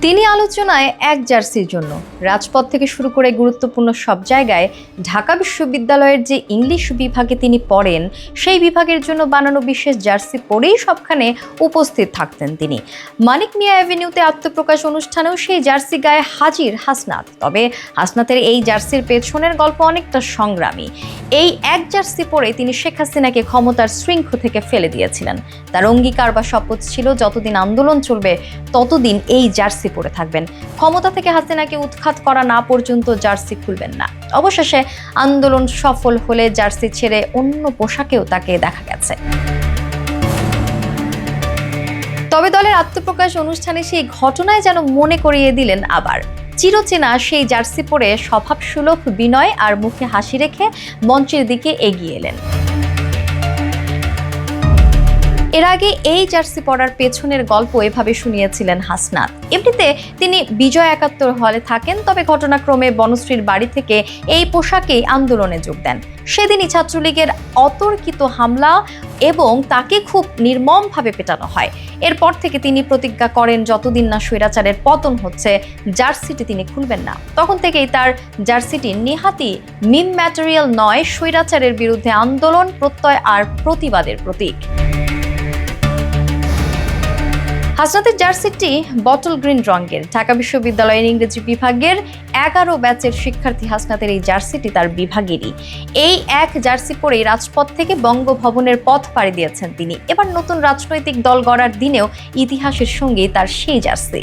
তিনি আলোচনায় এক জার্সির জন্য রাজপথ থেকে শুরু করে গুরুত্বপূর্ণ সব জায়গায় ঢাকা বিশ্ববিদ্যালয়ের যে ইংলিশ বিভাগে তিনি পড়েন সেই বিভাগের জন্য বানানো বিশেষ জার্সি পরেই সবখানে উপস্থিত থাকতেন তিনি। মানিক মিয়া অ্যাভিনিউতে আত্মপ্রকাশ অনুষ্ঠানেও সেই জার্সি গায়ে হাজির হাসনাত। তবে হাসনাতের এই জার্সির পেছনের গল্প অনেকটা সংগ্রামী। এই এক জার্সি পরে তিনি শেখ হাসিনাকে ক্ষমতার শৃঙ্খ থেকে ফেলে দিয়েছিলেন। তার অঙ্গীকার বা শপথ ছিল যতদিন আন্দোলন চলবে ততদিন এই জার্সি পরে থাকবেন, ক্ষমতা থেকে হাসিনাকে উৎখাত করা না পর্যন্ত জার্সি খুলবেন না। অবশেষে আন্দোলন সফল হলে জার্সি ছেড়ে অন্য পোশাকেও তাকে দেখা গেছে। তবে দলের আত্মপ্রকাশ অনুষ্ঠানে সেই ঘটনায় যেন মনে করিয়ে দিলেন আবার চিরচেনা সেই জার্সি পরে স্বভাবসুলভ বিনয় আর মুখে হাসি রেখে মঞ্চের দিকে এগিয়ে এলেন। এর আগে এই জার্সি পরার পেছনের গল্প এভাবে শুনিয়েছিলেন হাসনাত। এমনিতে তিনি বিজয় ৭১ হলে থাকেন, তবে ঘটনাক্রমে বনশ্রীর বাড়ি থেকে এই পোশাকেই আন্দোলনে যোগ দেন। সেদিনই ছাত্রলীগের অতর্কিত হামলা এবং তাকে খুব নির্মমভাবে পেটানো হয়। এরপর থেকে তিনি প্রতিজ্ঞা করেন যতদিন না স্বৈরাচারের পতন হচ্ছে জার্সিটি তিনি খুলবেন না। তখন থেকেই তার জার্সিটি নেহাতি মিম ম্যাটেরিয়াল নয়, স্বৈরাচারের বিরুদ্ধে আন্দোলন, প্রত্যয় আর প্রতিবাদের প্রতীক। হাসনাতের জার্সিটি বটল গ্রিন রঙের। ঢাকা বিশ্ববিদ্যালয়ের ইংরেজি বিভাগের 11 ব্যাচের শিক্ষার্থী হাসনাতের এই জার্সিটি তার বিভাগেরই। এই এক জার্সি পরেই রাজপথ থেকে বঙ্গভবনের পথ পাড়ি দিয়েছেন তিনি। এবার নতুন রাজনৈতিক দল গড়ার দিনেও ইতিহাসের সঙ্গে তার সেই জার্সি।